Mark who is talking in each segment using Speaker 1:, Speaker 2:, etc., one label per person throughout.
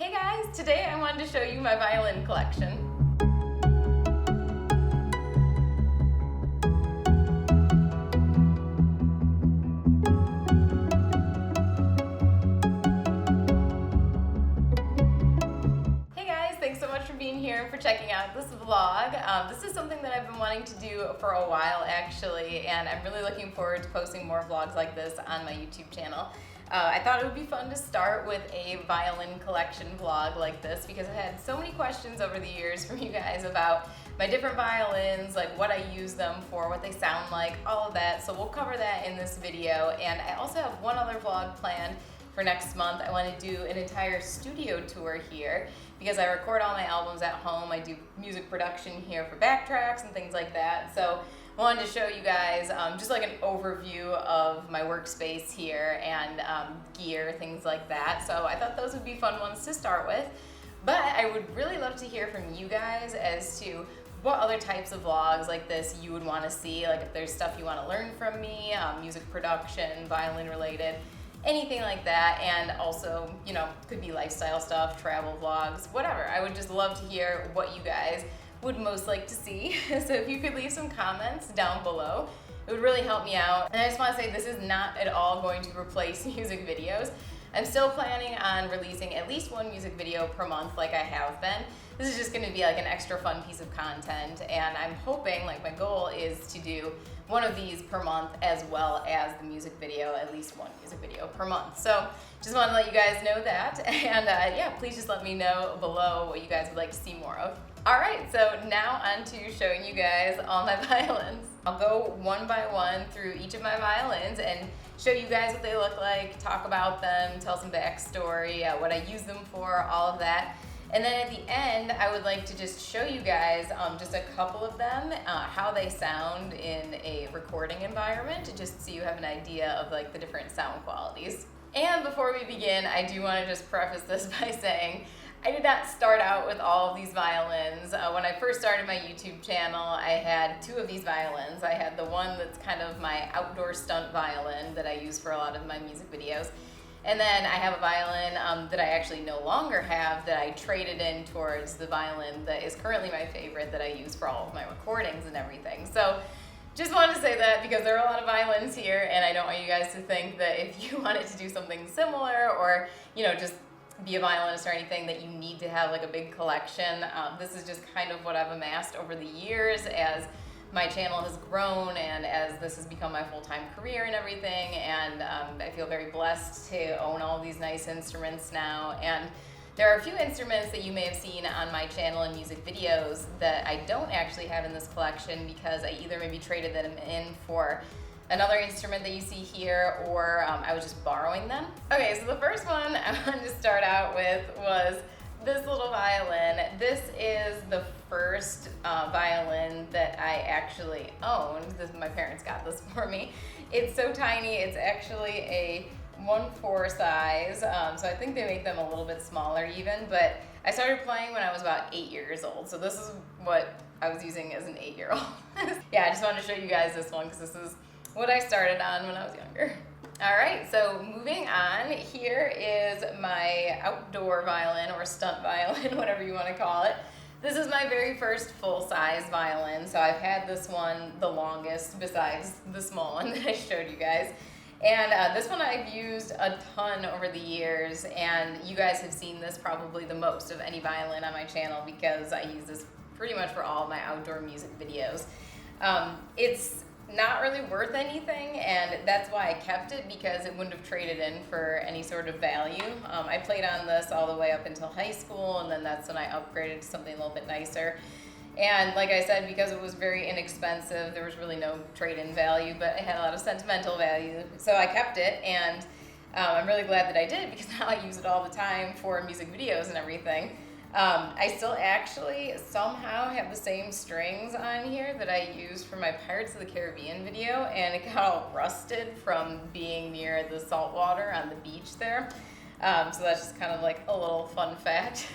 Speaker 1: Hey guys, today I wanted to show you my violin collection. Hey guys, thanks so much for being here and for checking out this vlog. This is something that I've been wanting to do for a while actually, and I'm really looking forward to posting more vlogs like this on my YouTube channel. I thought it would be fun to start with a violin collection vlog like this because I've had so many questions over the years from you guys about my different violins, like what I use them for, what they sound like, all of that. So we'll cover that in this video. And I also have one other vlog planned for next month. I want to do an entire studio tour here because I record all my albums at home. I do music production here for backtracks and things like that. So I wanted to show you guys just like an overview of my workspace here and gear, things like that. So I thought those would be fun ones to start with. But I would really love to hear from you guys as to what other types of vlogs like this you would want to see. Like if there's stuff you want to learn from me, music production, violin related, anything like that. And also, you know, could be lifestyle stuff, travel vlogs, whatever. I would just love to hear what you guys would most like to see. So if you could leave some comments down below, it would really help me out. And I just want to say this is not at all going to replace music videos. I'm still planning on releasing at least one music video per month like I have been. This is just going to be like an extra fun piece of content, and I'm hoping, like my goal is to do one of these per month as well as the music video, at least one music video per month. So just want to let you guys know that, and yeah, please just let me know below what you guys would like to see more of. Alright, so now on to showing you guys all my violins. I'll go one by one through each of my violins and show you guys what they look like, talk about them, tell some backstory, what I use them for, all of that. And then at the end, I would like to just show you guys just a couple of them, how they sound in a recording environment, just so you have an idea of like the different sound qualities. And before we begin, I do want to just preface this by saying I did not start out with all of these violins. When I first started my YouTube channel, I had two of these violins. I had the one that's kind of my outdoor stunt violin that I use for a lot of my music videos. And then I have a violin that I actually no longer have that I traded in towards the violin that is currently my favorite that I use for all of my recordings and everything. So just wanted to say that because there are a lot of violins here and I don't want you guys to think that if you wanted to do something similar or, you know, just be a violinist or anything that you need to have like a big collection. This is just kind of what I've amassed over the years as my channel has grown and as this has become my full-time career and everything, and I feel very blessed to own all these nice instruments now. And there are a few instruments that you may have seen on my channel and music videos that I don't actually have in this collection because I either maybe traded them in for another instrument that you see here, or I was just borrowing them. Okay, so the first one I wanted to start out with was this little violin. This is the first violin that I actually owned. My parents got this for me. It's so tiny. It's actually a 1/4 size, so I think they make them a little bit smaller even, but I started playing when I was about 8 years old, so this is what I was using as an 8-year-old. Yeah, I just wanted to show you guys this one because this is what I started on when I was younger. All right, so moving on, here is my outdoor violin or stunt violin, whatever you want to call it. This is my very first full-size violin, so I've had this one the longest besides the small one that I showed you guys. And this one I've used a ton over the years, and you guys have seen this probably the most of any violin on my channel because I use this pretty much for all of my outdoor music videos. It's not really worth anything, and that's why I kept it, because it wouldn't have traded in for any sort of value. I played on this all the way up until high school, and then that's when I upgraded to something a little bit nicer. And like I said, because it was very inexpensive, there was really no trade-in value, but it had a lot of sentimental value, so I kept it, and I'm really glad that I did because now I use it all the time for music videos and everything. I still actually somehow have the same strings on here that I used for my Pirates of the Caribbean video, and it got all rusted from being near the salt water on the beach there. So that's just kind of like a little fun fact.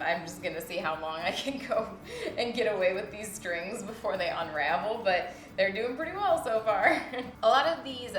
Speaker 1: I'm just gonna see how long I can go and get away with these strings before they unravel, but they're doing pretty well so far. A lot of these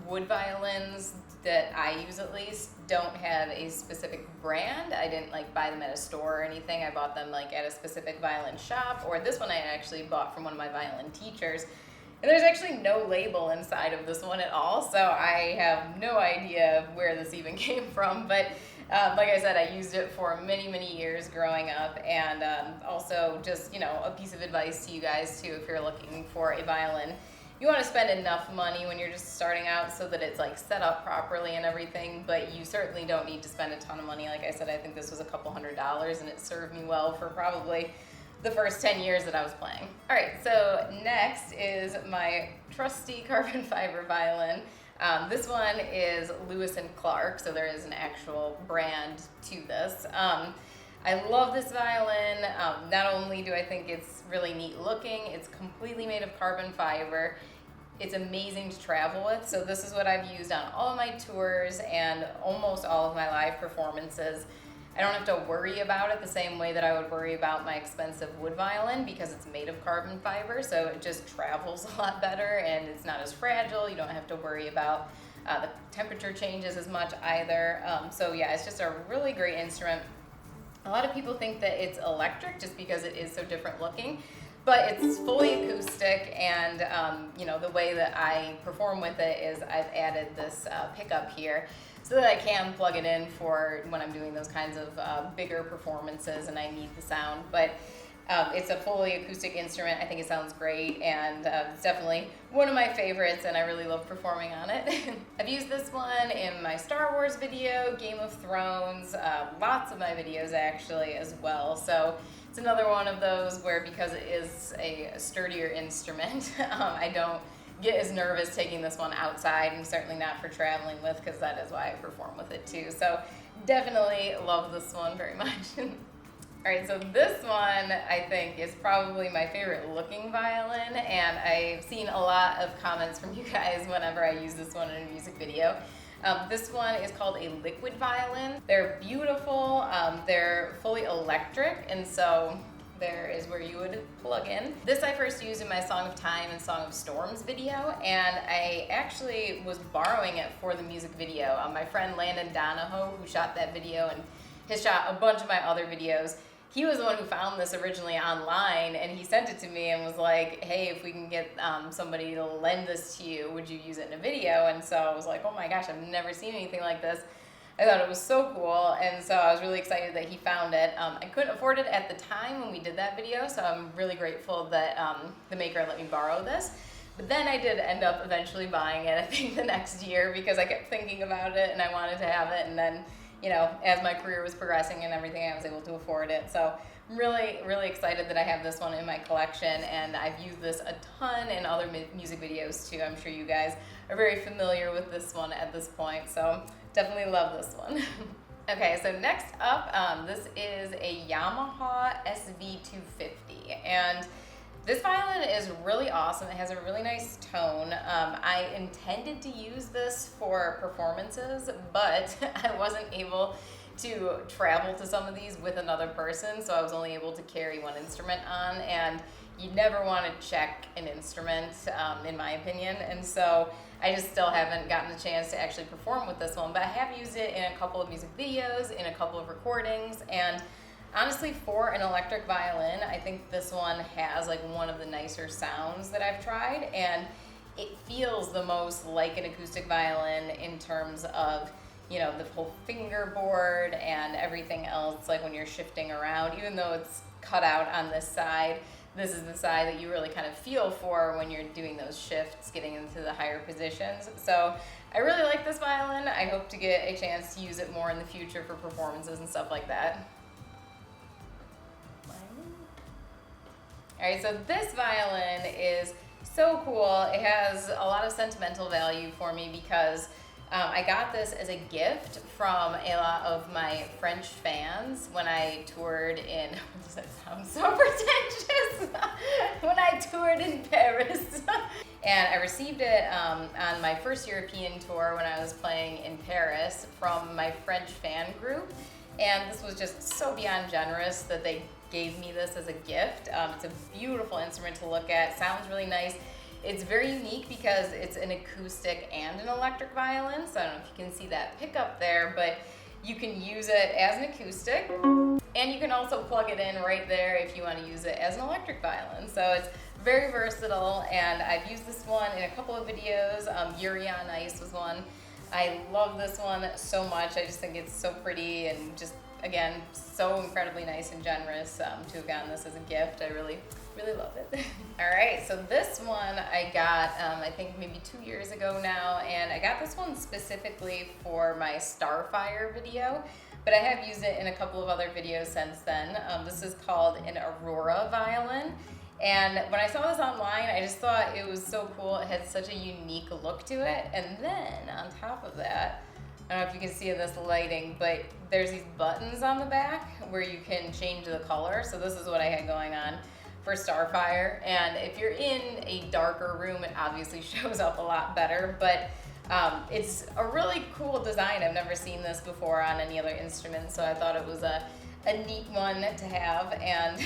Speaker 1: wood violins that I use at least don't have a specific brand. I didn't like buy them at a store or anything. I bought them like at a specific violin shop, or this one I actually bought from one of my violin teachers. And there's actually no label inside of this one at all, so I have no idea where this even came from. But like I said, I used it for many, many years growing up, and also just, a piece of advice to you guys too, if you're looking for a violin. You want to spend enough money when you're just starting out so that it's like set up properly and everything, but you certainly don't need to spend a ton of money. Like I said, I think this was a couple $100s, and it served me well for probably the first 10 years that I was playing. All right, so next is my trusty carbon fiber violin. This one is Lewis & Clark, so there is an actual brand to this. I love this violin. Not only do I think it's really neat looking, it's completely made of carbon fiber. It's amazing to travel with. So this is what I've used on all of my tours and almost all of my live performances. I don't have to worry about it the same way that I would worry about my expensive wood violin, because it's made of carbon fiber, so it just travels a lot better and it's not as fragile. You don't have to worry about the temperature changes as much either. So yeah, it's just a really great instrument. A lot of people think that it's electric just because it is so different looking, but it's fully acoustic, and the way that I perform with it is I've added this pickup here so that I can plug it in for when I'm doing those kinds of bigger performances and I need the sound. But it's a fully acoustic instrument. I think it sounds great, and it's definitely one of my favorites, and I really love performing on it. I've used this one in my Star Wars video, Game of Thrones, lots of my videos actually as well. So it's another one of those where, because it is a sturdier instrument, I don't get as nervous taking this one outside, and certainly not for traveling with, because that is why I perform with it too. So definitely love this one very much. All right, so this one I think is probably my favorite looking violin, and I've seen a lot of comments from you guys whenever I use this one in a music video. This one is called a liquid violin. They're beautiful, they're fully electric, and so there is where you would plug in. This I first used in my Song of Time and Song of Storms video, and I actually was borrowing it for the music video. My friend Landon Donahoe, who shot that video and has shot a bunch of my other videos, he was the one who found this originally online, and he sent it to me and was like, hey, if we can get somebody to lend this to you, would you use it in a video? And so I was like, oh my gosh, I've never seen anything like this. I thought it was so cool, and so I was really excited that he found it. I couldn't afford it at the time when we did that video, so I'm really grateful that the maker let me borrow this. But then I did end up eventually buying it, I think the next year, because I kept thinking about it and I wanted to have it, and then as my career was progressing and everything, I was able to afford it. So I'm really, really excited that I have this one in my collection, and I've used this a ton in other music videos too. I'm sure you guys are very familiar with this one at this point, so definitely love this one. Okay, so next up, this is a Yamaha Sv 250, and this violin is really awesome. It has a really nice tone. I intended to use this for performances, but I wasn't able to travel to some of these with another person, so I was only able to carry one instrument on, and you never want to check an instrument, in my opinion, and so I just still haven't gotten a chance to actually perform with this one, but I have used it in a couple of music videos, in a couple of recordings, and honestly, for an electric violin, I think this one has like one of the nicer sounds that I've tried, and it feels the most like an acoustic violin in terms of, the whole fingerboard and everything else, like when you're shifting around, even though it's cut out on this side, this is the side that you really kind of feel for when you're doing those shifts, getting into the higher positions. So I really like this violin. I hope to get a chance to use it more in the future for performances and stuff like that. All right, so this violin is so cool. It has a lot of sentimental value for me because I got this as a gift from a lot of my French fans when I toured in, does that sound so pretentious? When I toured in Paris. And I received it on my first European tour when I was playing in Paris from my French fan group. And this was just so beyond generous that they gave me this as a gift. It's a beautiful instrument to look at, sounds really nice. It's very unique because it's an acoustic and an electric violin. So I don't know if you can see that pickup there, but you can use it as an acoustic, and you can also plug it in right there if you want to use it as an electric violin. So it's very versatile, and I've used this one in a couple of videos. Yuri on Ice was one. I love this one so much. I just think it's so pretty and just, again, so incredibly nice and generous to have gotten this as a gift. I really love it. All right, so this one I got, I think maybe 2 years ago now, and I got this one specifically for my Starfire video, but I have used it in a couple of other videos since then. This is called an Aurora Violin. And when I saw this online, I just thought it was so cool. It had such a unique look to it. And then on top of that, I don't know if you can see in this lighting, but there's these buttons on the back where you can change the color. So this is what I had going on for Starfire. And if you're in a darker room, it obviously shows up a lot better, but it's a really cool design. I've never seen this before on any other instrument, so I thought it was a neat one to have. And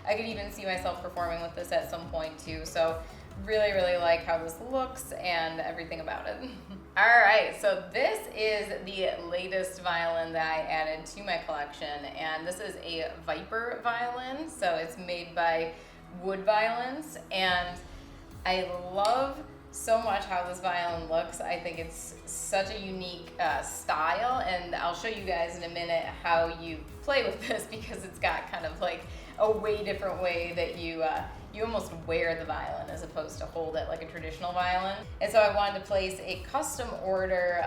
Speaker 1: I could even see myself performing with this at some point too. So really like how this looks and everything about it. All right, so this is the latest violin that I added to my collection, and this is a Viper violin. So it's made by Wood Violins, and I love so much how this violin looks. I think it's such a unique style, and I'll show you guys in a minute how you play with this, because it's got kind of like a way different way that you almost wear the violin as opposed to hold it like a traditional violin. And so I wanted to place a custom order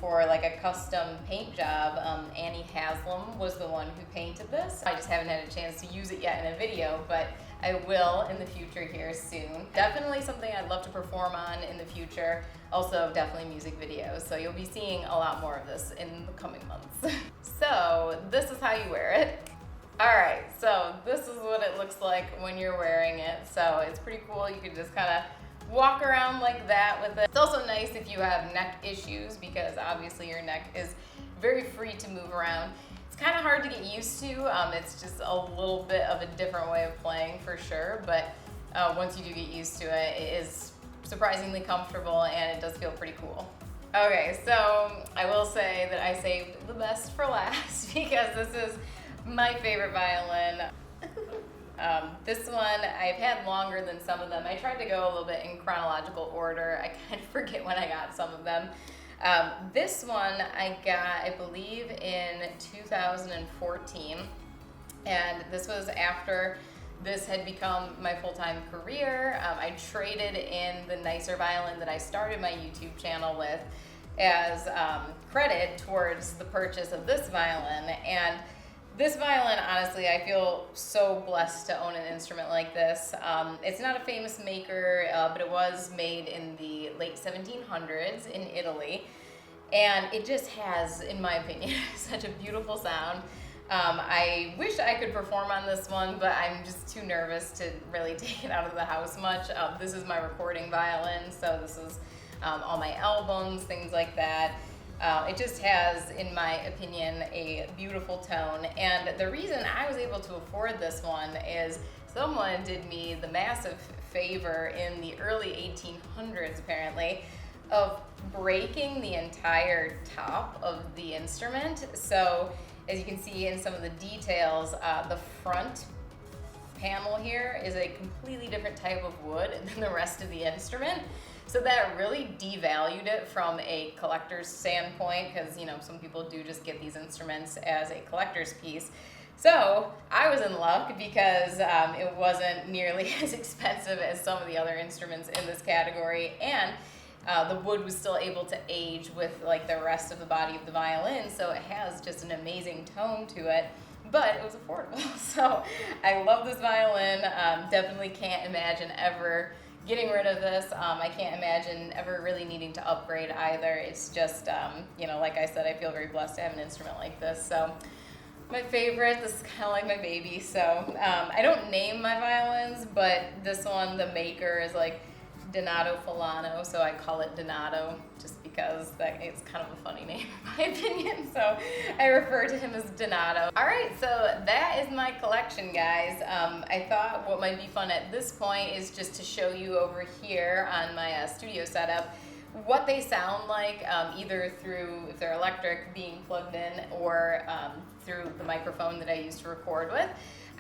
Speaker 1: for like a custom paint job. Annie Haslam was the one who painted this. I just haven't had a chance to use it yet in a video, but I will in the future here soon. Definitely something I'd love to perform on in the future. Also, definitely music videos. So you'll be seeing a lot more of this in the coming months. So this is how you wear it. All right, so this is what it looks like when you're wearing it. So it's pretty cool. You can just kind of walk around like that with it. It's also nice if you have neck issues, because obviously your neck is very free to move around. It's kind of hard to get used to. It's just a little bit of a different way of playing for sure, but once you do get used to it, it is surprisingly comfortable and it does feel pretty cool. Okay, so I will say that I saved the best for last because this is my favorite violin. This one I've had longer than some of them. I tried to go a little bit in chronological order. I kind of forget when I got some of them. This one I got, I believe, in 2014, and this was after this had become my full-time career. I traded in the nicer violin that I started my YouTube channel with as credit towards the purchase of this violin. And this violin, honestly, I feel so blessed to own an instrument like this. It's not a famous maker, but it was made in the late 1700s in Italy. And it just has, in my opinion, such a beautiful sound. I wish I could perform on this one, but I'm just too nervous to really take it out of the house much. This is my recording violin, so this is all my albums, things like that. It just has, in my opinion, a beautiful tone. And the reason I was able to afford this one is someone did me the massive favor in the early 1800s, apparently, of breaking the entire top of the instrument. So as you can see in some of the details, the front panel here is a completely different type of wood than the rest of the instrument. So that really devalued it from a collector's standpoint, because some people do just get these instruments as a collector's piece. So I was in luck because it wasn't nearly as expensive as some of the other instruments in this category, and the wood was still able to age with like the rest of the body of the violin, so it has just an amazing tone to it, but it was affordable. So I love this violin. Definitely can't imagine ever getting rid of this. I can't imagine ever really needing to upgrade either. It's just, like I said, I feel very blessed to have an instrument like this. So my favorite, this is kind of like my baby. So I don't name my violins, but this one, the maker is like Donato Fulano, so I call it Donato just because because it's kind of a funny name in my opinion, so I refer to him as Donato. Alright, so that is my collection, guys. I thought what might be fun at this point is just to show you over here on my studio setup what they sound like, either through, if they're electric, being plugged in, or through the microphone that I use to record with.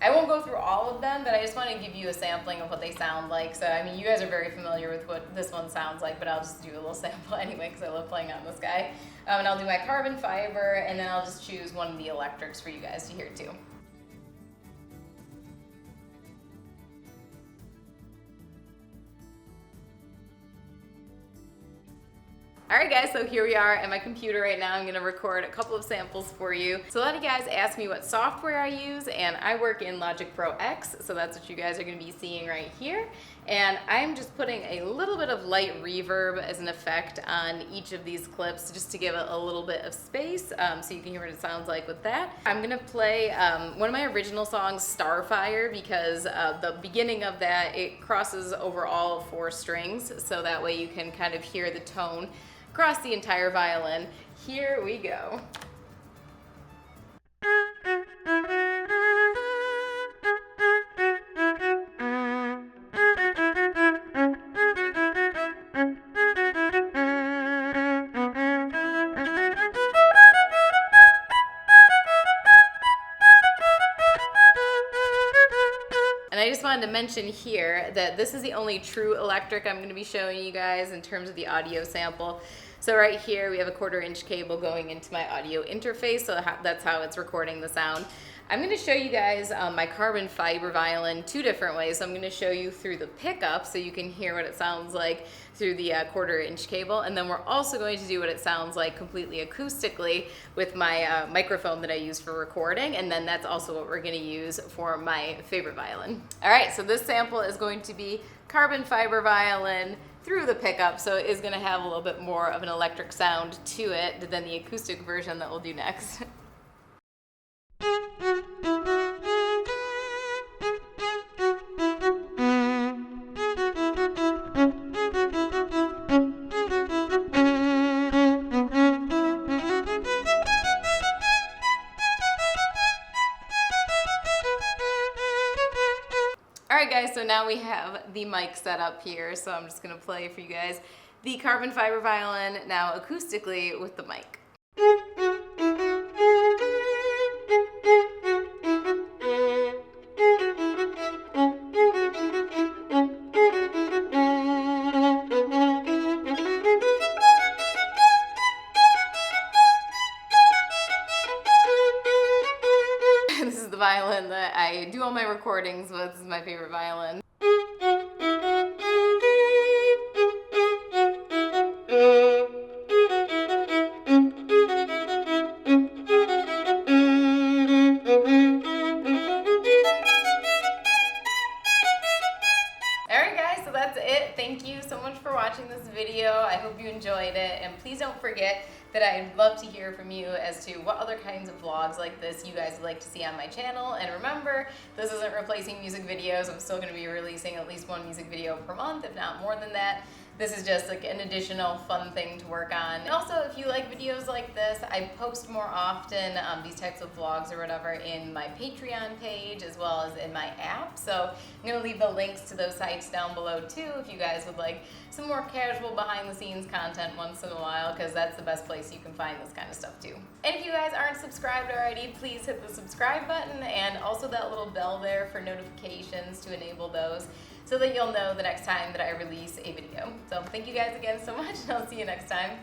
Speaker 1: I won't go through all of them, but I just want to give you a sampling of what they sound like. So, I mean, you guys are very familiar with what this one sounds like, but I'll just do a little sample anyway because I love playing on this guy. And I'll do my carbon fiber, and then I'll just choose one of the electrics for you guys to hear too. Alright guys, so here we are at my computer right now. I'm going to record a couple of samples for you. So a lot of you guys ask me what software I use, and I work in Logic Pro X, so that's what you guys are going to be seeing right here. And I'm just putting a little bit of light reverb as an effect on each of these clips just to give it a little bit of space so you can hear what it sounds like with that. I'm going to play one of my original songs, Starfire, because the beginning of that, it crosses over all 4 strings, so that way you can kind of hear the tone across the entire violin. Here we go. And I just wanted to mention here that this is the only true electric I'm going to be showing you guys in terms of the audio sample. So right here we have a 1/4-inch cable going into my audio interface, so that's how it's recording the sound. I'm going to show you guys my carbon fiber violin 2 different ways. So I'm going to show you through the pickup so you can hear what it sounds like through the 1/4-inch cable, and then we're also going to do what it sounds like completely acoustically with my microphone that I use for recording, and then that's also what we're going to use for my favorite violin. Alright, so this sample is going to be carbon fiber violin through the pickup, so it is going to have a little bit more of an electric sound to it than the acoustic version that we'll do next. Alright guys, so now we have the mic set up here, so I'm just going to play for you guys the carbon fiber violin now acoustically with the mic. This is the violin that I do all my recordings with. This is my favorite violin. Alright guys, so that's it. Thank you so much for watching this video. I hope you enjoyed it, and please don't forget that I'd love to hear from you as to what other kinds of vlogs like this you guys would like to see on my channel. And remember, this isn't replacing music videos. I'm still going to be releasing at least 1 music video per month, if not more than that. This is just like an additional fun thing to work on. And also, if you like videos like this, I post more often these types of vlogs or whatever in my Patreon page as well as in my app. So I'm going to leave the links to those sites down below too if you guys would like some more casual behind the scenes content once in a while, because that's the best place you can find this kind of stuff too. And if you guys aren't subscribed already, please hit the subscribe button and also that little bell there for notifications to enable those, so that you'll know the next time that I release a video. So thank you guys again so much, and I'll see you next time.